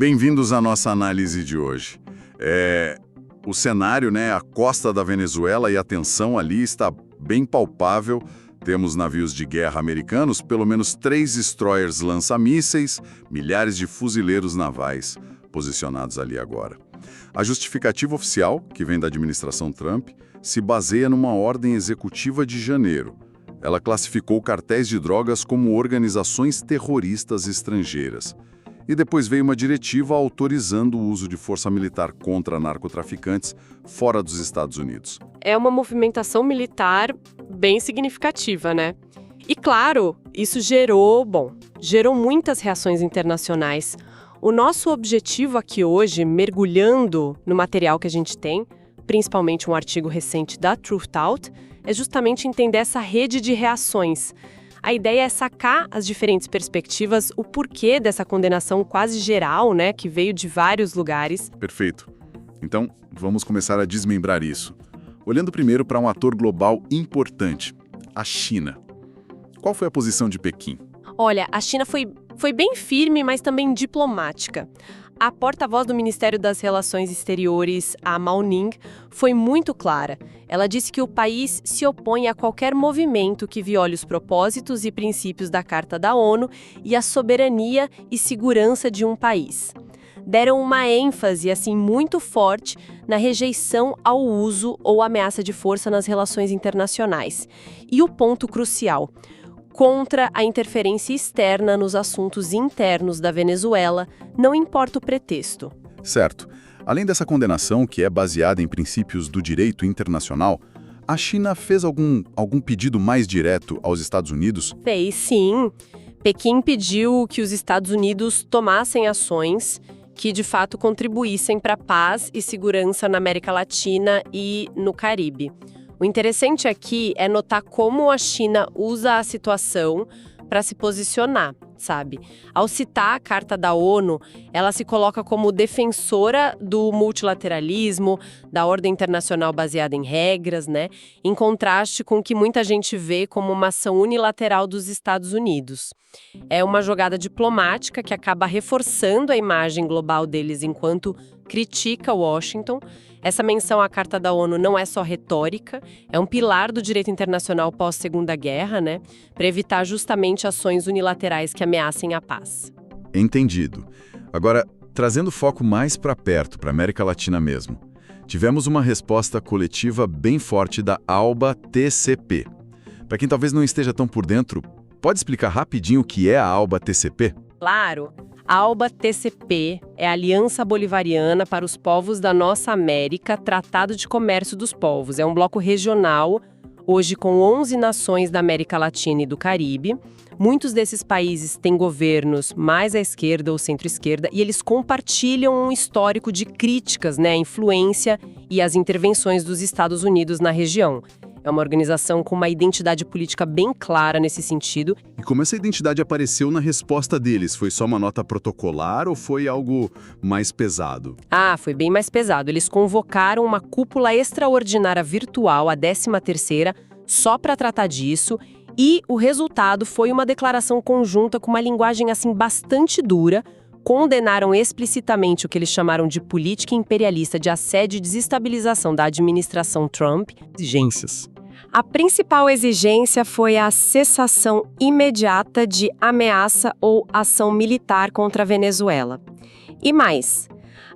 Bem-vindos à nossa análise de hoje. O cenário, a costa da Venezuela e a tensão ali está bem palpável. Temos navios de guerra americanos, pelo menos 3 destroyers lança-mísseis, milhares de fuzileiros navais posicionados ali agora. A justificativa oficial, que vem da administração Trump, se baseia numa ordem executiva de janeiro. Ela classificou cartéis de drogas como organizações terroristas estrangeiras. E depois veio uma diretiva autorizando o uso de força militar contra narcotraficantes fora dos Estados Unidos. É uma movimentação militar bem significativa, né? E claro, isso gerou muitas reações internacionais. O nosso objetivo aqui hoje, mergulhando no material que a gente tem, principalmente um artigo recente da Truthout, é justamente entender essa rede de reações. A ideia é sacar as diferentes perspectivas, o porquê dessa condenação quase geral, que veio de vários lugares. Perfeito. Então, vamos começar a desmembrar isso. Olhando primeiro para um ator global importante, a China. Qual foi a posição de Pequim? Olha, a China foi bem firme, mas também diplomática. A porta-voz do Ministério das Relações Exteriores, a Mao Ning, foi muito clara. Ela disse que o país se opõe a qualquer movimento que viole os propósitos e princípios da Carta da ONU e a soberania e segurança de um país. Deram uma ênfase, muito forte na rejeição ao uso ou ameaça de força nas relações internacionais. E o ponto crucial: contra a interferência externa nos assuntos internos da Venezuela, não importa o pretexto. Certo. Além dessa condenação, que é baseada em princípios do direito internacional, a China fez algum pedido mais direto aos Estados Unidos? Fez, sim. Pequim pediu que os Estados Unidos tomassem ações que, de fato, contribuíssem para a paz e segurança na América Latina e no Caribe. O interessante aqui é notar como a China usa a situação para se posicionar, sabe? Ao citar a Carta da ONU, ela se coloca como defensora do multilateralismo, da ordem internacional baseada em regras, em contraste com o que muita gente vê como uma ação unilateral dos Estados Unidos. É uma jogada diplomática que acaba reforçando a imagem global deles enquanto critica Washington. Essa menção à Carta da ONU não é só retórica, é um pilar do direito internacional pós-Segunda Guerra, para evitar justamente ações unilaterais que ameacem a paz. Entendido. Agora, trazendo foco mais para perto, para a América Latina mesmo, tivemos uma resposta coletiva bem forte da ALBA-TCP. Para quem talvez não esteja tão por dentro, pode explicar rapidinho o que é a ALBA-TCP? Claro. A ALBA-TCP é a Aliança Bolivariana para os Povos da Nossa América, Tratado de Comércio dos Povos. É um bloco regional, hoje com 11 nações da América Latina e do Caribe. Muitos desses países têm governos mais à esquerda ou centro-esquerda e eles compartilham um histórico de críticas, à influência e às intervenções dos Estados Unidos na região. É uma organização com uma identidade política bem clara nesse sentido. E como essa identidade apareceu na resposta deles? Foi só uma nota protocolar ou foi algo mais pesado? Foi bem mais pesado. Eles convocaram uma cúpula extraordinária virtual, a 13ª, só para tratar disso. E o resultado foi uma declaração conjunta com uma linguagem bastante dura. Condenaram explicitamente o que eles chamaram de política imperialista de assédio e desestabilização da administração Trump. Exigências. A principal exigência foi a cessação imediata de ameaça ou ação militar contra a Venezuela. E mais,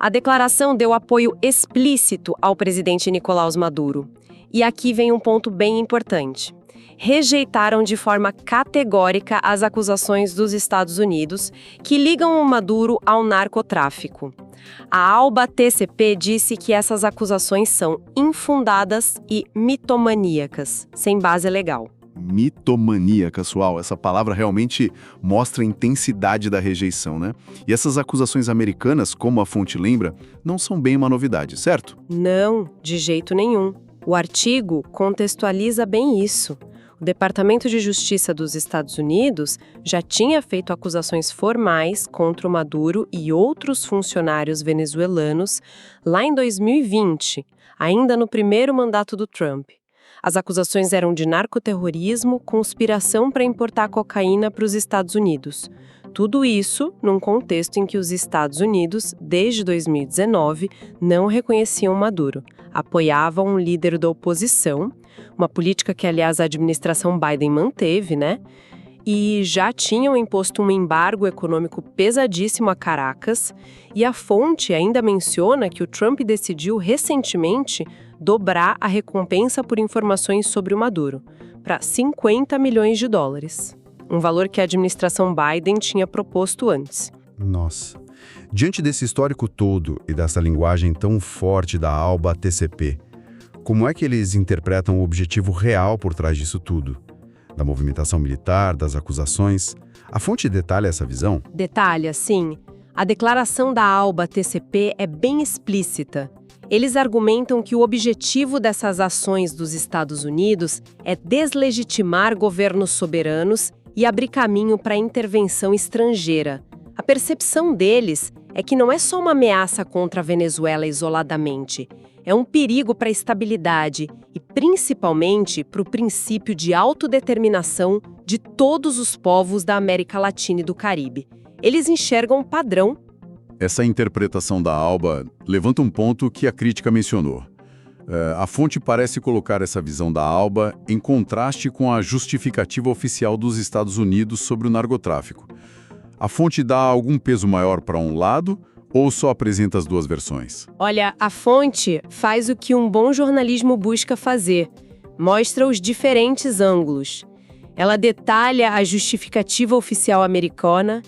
a declaração deu apoio explícito ao presidente Nicolás Maduro. E aqui vem um ponto bem importante. Rejeitaram de forma categórica as acusações dos Estados Unidos que ligam o Maduro ao narcotráfico. A ALBA-TCP disse que essas acusações são infundadas e mitomaníacas, sem base legal. Mitomaníaca, Sual, essa palavra realmente mostra a intensidade da rejeição, E essas acusações americanas, como a fonte lembra, não são bem uma novidade, certo? Não, de jeito nenhum. O artigo contextualiza bem isso. O Departamento de Justiça dos Estados Unidos já tinha feito acusações formais contra o Maduro e outros funcionários venezuelanos lá em 2020, ainda no primeiro mandato do Trump. As acusações eram de narcoterrorismo, conspiração para importar cocaína para os Estados Unidos. Tudo isso num contexto em que os Estados Unidos, desde 2019, não reconheciam Maduro, apoiavam um líder da oposição, uma política que, aliás, a administração Biden manteve, né? E já tinham imposto um embargo econômico pesadíssimo a Caracas, e a fonte ainda menciona que o Trump decidiu recentemente dobrar a recompensa por informações sobre o Maduro, para 50 milhões de dólares. Um valor que a administração Biden tinha proposto antes. Nossa. Diante desse histórico todo e dessa linguagem tão forte da ALBA-TCP, como é que eles interpretam o objetivo real por trás disso tudo? Da movimentação militar, das acusações? A fonte detalha essa visão? Detalha, sim. A declaração da ALBA-TCP é bem explícita. Eles argumentam que o objetivo dessas ações dos Estados Unidos é deslegitimar governos soberanos e abrir caminho para intervenção estrangeira. A percepção deles é que não é só uma ameaça contra a Venezuela isoladamente, é um perigo para a estabilidade e, principalmente, para o princípio de autodeterminação de todos os povos da América Latina e do Caribe. Eles enxergam um padrão. Essa interpretação da ALBA levanta um ponto que a crítica mencionou. A fonte parece colocar essa visão da ALBA em contraste com a justificativa oficial dos Estados Unidos sobre o narcotráfico. A fonte dá algum peso maior para um lado ou só apresenta as duas versões? Olha, a fonte faz o que um bom jornalismo busca fazer. Mostra os diferentes ângulos. Ela detalha a justificativa oficial americana,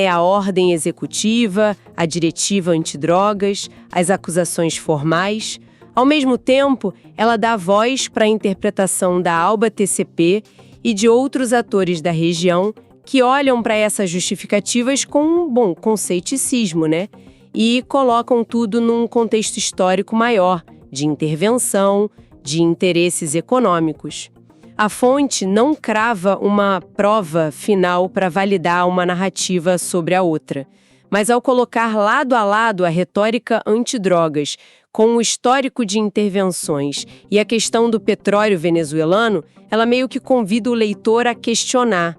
a ordem executiva, a diretiva antidrogas, as acusações formais. Ao mesmo tempo, ela dá voz para a interpretação da ALBA-TCP e de outros atores da região que olham para essas justificativas com ceticismo, e colocam tudo num contexto histórico maior, de intervenção, de interesses econômicos. A fonte não crava uma prova final para validar uma narrativa sobre a outra, mas ao colocar lado a lado a retórica antidrogas com o histórico de intervenções e a questão do petróleo venezuelano, ela meio que convida o leitor a questionar.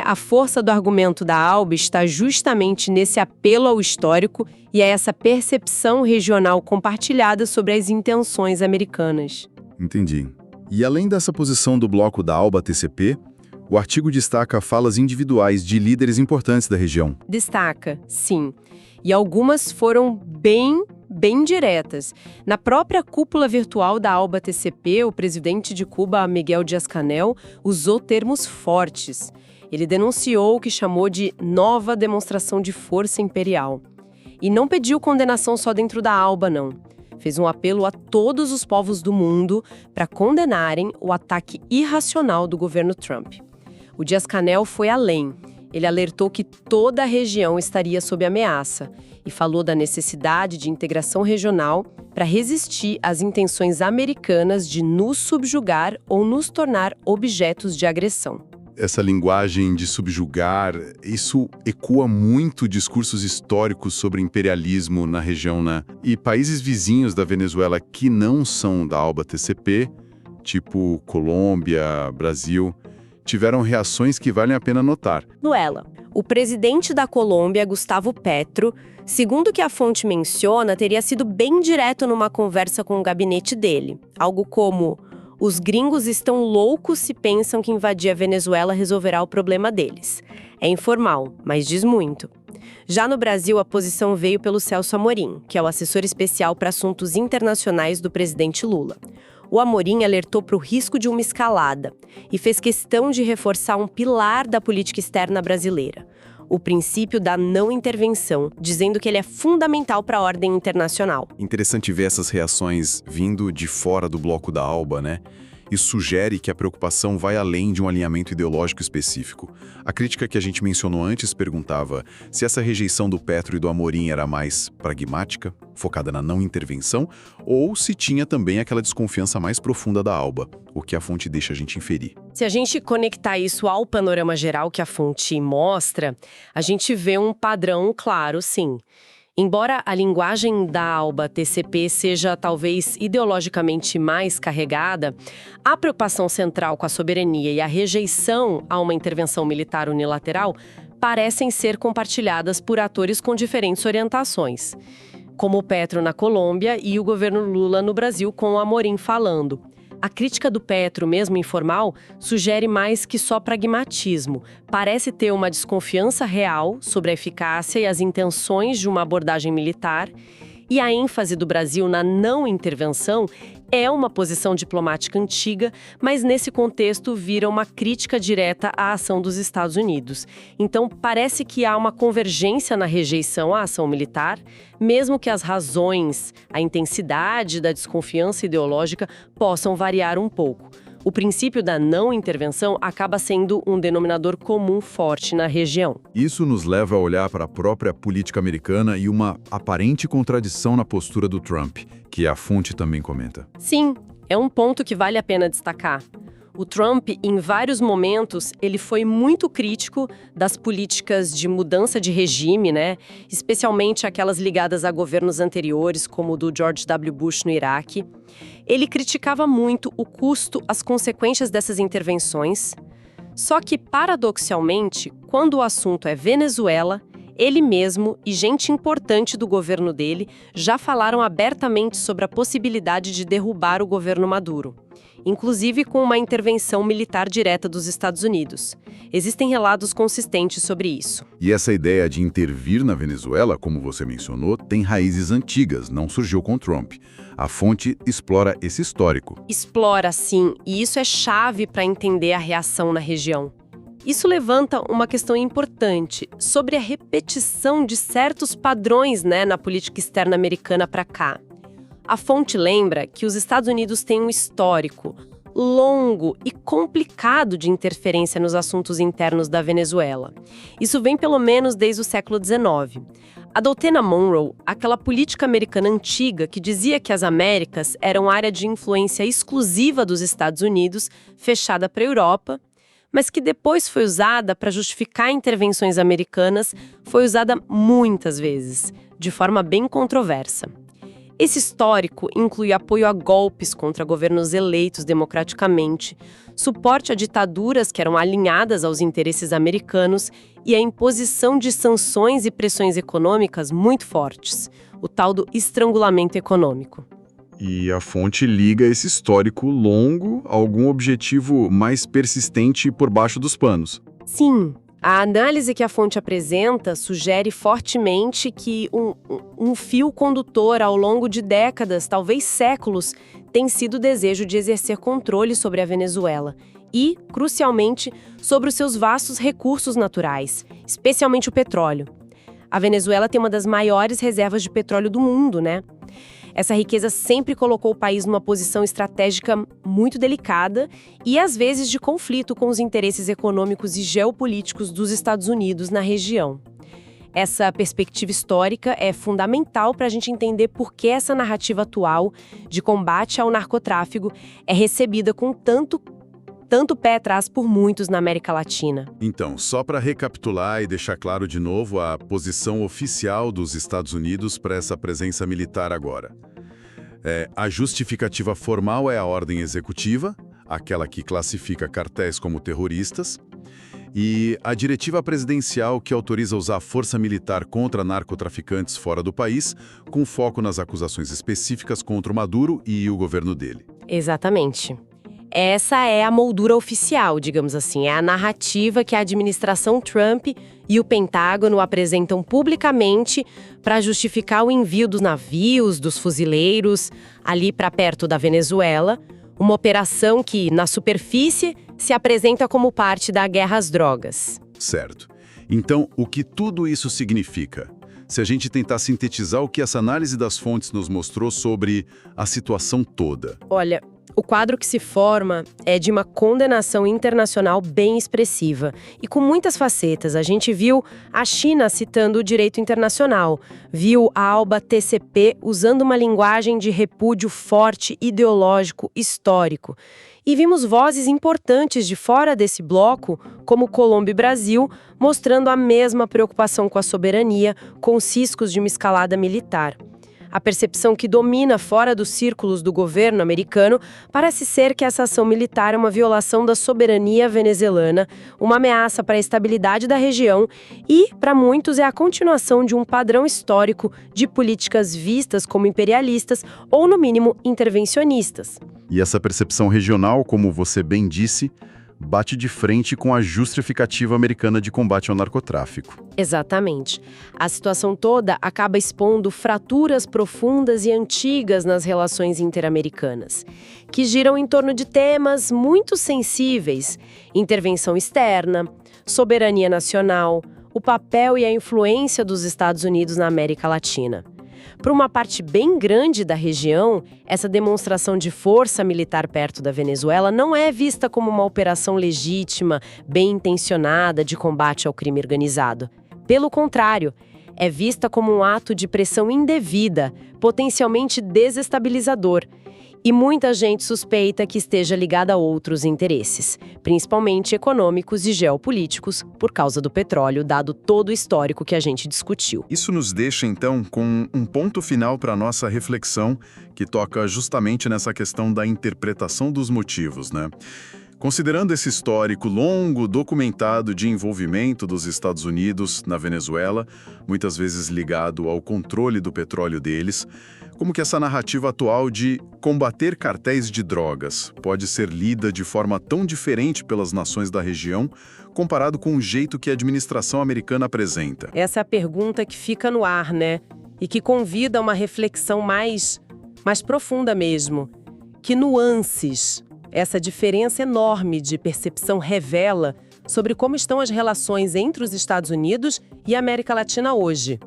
A força do argumento da ALBA está justamente nesse apelo ao histórico e a essa percepção regional compartilhada sobre as intenções americanas. Entendi. E além dessa posição do bloco da ALBA-TCP, o artigo destaca falas individuais de líderes importantes da região. Destaca, sim. E algumas foram bem diretas. Na própria cúpula virtual da ALBA-TCP, o presidente de Cuba, Miguel Díaz-Canel, usou termos fortes. Ele denunciou o que chamou de nova demonstração de força imperial. E não pediu condenação só dentro da ALBA, não. Fez um apelo a todos os povos do mundo para condenarem o ataque irracional do governo Trump. O Díaz-Canel foi além. Ele alertou que toda a região estaria sob ameaça e falou da necessidade de integração regional para resistir às intenções americanas de nos subjugar ou nos tornar objetos de agressão. Essa linguagem de subjugar, isso ecoa muito discursos históricos sobre imperialismo na região, E países vizinhos da Venezuela que não são da ALBA-TCP, tipo Colômbia, Brasil, tiveram reações que valem a pena notar. Luela, o presidente da Colômbia, Gustavo Petro, segundo o que a fonte menciona, teria sido bem direto numa conversa com o gabinete dele. Algo como: os gringos estão loucos se pensam que invadir a Venezuela resolverá o problema deles. É informal, mas diz muito. Já no Brasil, a posição veio pelo Celso Amorim, que é o assessor especial para assuntos internacionais do presidente Lula. O Amorim alertou para o risco de uma escalada e fez questão de reforçar um pilar da política externa brasileira: o princípio da não intervenção, dizendo que ele é fundamental para a ordem internacional. Interessante ver essas reações vindo de fora do bloco da ALBA, Isso sugere que a preocupação vai além de um alinhamento ideológico específico. A crítica que a gente mencionou antes perguntava se essa rejeição do Petro e do Amorim era mais pragmática, focada na não intervenção, ou se tinha também aquela desconfiança mais profunda da ALBA, o que a fonte deixa a gente inferir. Se a gente conectar isso ao panorama geral que a fonte mostra, a gente vê um padrão claro, sim. Embora a linguagem da ALBA-TCP seja talvez ideologicamente mais carregada, a preocupação central com a soberania e a rejeição a uma intervenção militar unilateral parecem ser compartilhadas por atores com diferentes orientações, como o Petro na Colômbia e o governo Lula no Brasil, com o Amorim falando. A crítica do Petro, mesmo informal, sugere mais que só pragmatismo. Parece ter uma desconfiança real sobre a eficácia e as intenções de uma abordagem militar, e a ênfase do Brasil na não intervenção é uma posição diplomática antiga, mas nesse contexto vira uma crítica direta à ação dos Estados Unidos. Então, parece que há uma convergência na rejeição à ação militar, mesmo que as razões, a intensidade da desconfiança ideológica possam variar um pouco. O princípio da não intervenção acaba sendo um denominador comum forte na região. Isso nos leva a olhar para a própria política americana e uma aparente contradição na postura do Trump, que a fonte também comenta. Sim, é um ponto que vale a pena destacar. O Trump, em vários momentos, ele foi muito crítico das políticas de mudança de regime, né? Especialmente aquelas ligadas a governos anteriores, como o do George W. Bush no Iraque. Ele criticava muito o custo, as consequências dessas intervenções. Só que, paradoxalmente, quando o assunto é Venezuela, ele mesmo e gente importante do governo dele já falaram abertamente sobre a possibilidade de derrubar o governo Maduro, inclusive com uma intervenção militar direta dos Estados Unidos. Existem relatos consistentes sobre isso. E essa ideia de intervir na Venezuela, como você mencionou, tem raízes antigas, não surgiu com Trump. A fonte explora esse histórico. Explora, sim, e isso é chave para entender a reação na região. Isso levanta uma questão importante sobre a repetição de certos padrões, na política externa americana para cá. A fonte lembra que os Estados Unidos têm um histórico longo e complicado de interferência nos assuntos internos da Venezuela. Isso vem pelo menos desde o século XIX. A doutrina Monroe, aquela política americana antiga que dizia que as Américas eram área de influência exclusiva dos Estados Unidos, fechada para a Europa, mas que depois foi usada para justificar intervenções americanas, foi usada muitas vezes, de forma bem controversa. Esse histórico inclui apoio a golpes contra governos eleitos democraticamente, suporte a ditaduras que eram alinhadas aos interesses americanos e a imposição de sanções e pressões econômicas muito fortes, o tal do estrangulamento econômico. E a fonte liga esse histórico longo a algum objetivo mais persistente por baixo dos panos. Sim, a análise que a fonte apresenta sugere fortemente que um fio condutor ao longo de décadas, talvez séculos, tem sido o desejo de exercer controle sobre a Venezuela e, crucialmente, sobre os seus vastos recursos naturais, especialmente o petróleo. A Venezuela tem uma das maiores reservas de petróleo do mundo, Essa riqueza sempre colocou o país numa posição estratégica muito delicada e, às vezes, de conflito com os interesses econômicos e geopolíticos dos Estados Unidos na região. Essa perspectiva histórica é fundamental para a gente entender por que essa narrativa atual de combate ao narcotráfico é recebida com tanto pé atrás por muitos na América Latina. Então, só para recapitular e deixar claro de novo a posição oficial dos Estados Unidos para essa presença militar agora. A justificativa formal é a ordem executiva, aquela que classifica cartéis como terroristas, e a diretiva presidencial que autoriza usar força militar contra narcotraficantes fora do país, com foco nas acusações específicas contra o Maduro e o governo dele. Exatamente. Essa é a moldura oficial, digamos assim, é a narrativa que a administração Trump e o Pentágono apresentam publicamente para justificar o envio dos navios, dos fuzileiros, ali para perto da Venezuela, uma operação que, na superfície, se apresenta como parte da guerra às drogas. Certo. Então, o que tudo isso significa? Se a gente tentar sintetizar o que essa análise das fontes nos mostrou sobre a situação toda. Olha, o quadro que se forma é de uma condenação internacional bem expressiva e com muitas facetas. A gente viu a China citando o direito internacional, viu a ALBA TCP usando uma linguagem de repúdio forte, ideológico, histórico. E vimos vozes importantes de fora desse bloco, como Colômbia e Brasil, mostrando a mesma preocupação com a soberania, com os riscos de uma escalada militar. A percepção que domina fora dos círculos do governo americano parece ser que essa ação militar é uma violação da soberania venezuelana, uma ameaça para a estabilidade da região e, para muitos, é a continuação de um padrão histórico de políticas vistas como imperialistas ou, no mínimo, intervencionistas. E essa percepção regional, como você bem disse, bate de frente com a justificativa americana de combate ao narcotráfico. Exatamente. A situação toda acaba expondo fraturas profundas e antigas nas relações interamericanas, que giram em torno de temas muito sensíveis: intervenção externa, soberania nacional, o papel e a influência dos Estados Unidos na América Latina. Para uma parte bem grande da região, essa demonstração de força militar perto da Venezuela não é vista como uma operação legítima, bem intencionada de combate ao crime organizado. Pelo contrário, é vista como um ato de pressão indevida, potencialmente desestabilizador. E muita gente suspeita que esteja ligada a outros interesses, principalmente econômicos e geopolíticos, por causa do petróleo, dado todo o histórico que a gente discutiu. Isso nos deixa, então, com um ponto final para a nossa reflexão, que toca justamente nessa questão da interpretação dos motivos, né? Considerando esse histórico longo, documentado de envolvimento dos Estados Unidos na Venezuela, muitas vezes ligado ao controle do petróleo deles, como que essa narrativa atual de combater cartéis de drogas pode ser lida de forma tão diferente pelas nações da região, comparado com o jeito que a administração americana apresenta? Essa é a pergunta que fica no ar, né? E que convida a uma reflexão mais profunda mesmo. Que nuances essa diferença enorme de percepção revela sobre como estão as relações entre os Estados Unidos e a América Latina hoje?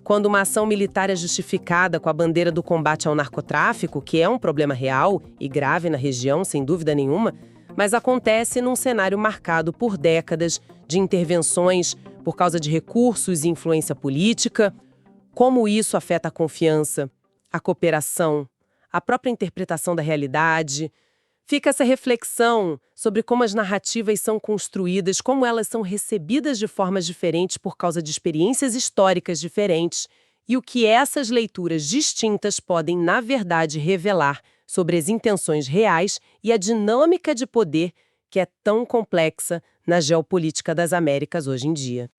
Quando uma ação militar é justificada com a bandeira do combate ao narcotráfico, que é um problema real e grave na região, sem dúvida nenhuma, mas acontece num cenário marcado por décadas de intervenções por causa de recursos e influência política, como isso afeta a confiança, a cooperação, a própria interpretação da realidade. Fica essa reflexão sobre como as narrativas são construídas, como elas são recebidas de formas diferentes por causa de experiências históricas diferentes e o que essas leituras distintas podem, na verdade, revelar sobre as intenções reais e a dinâmica de poder que é tão complexa na geopolítica das Américas hoje em dia.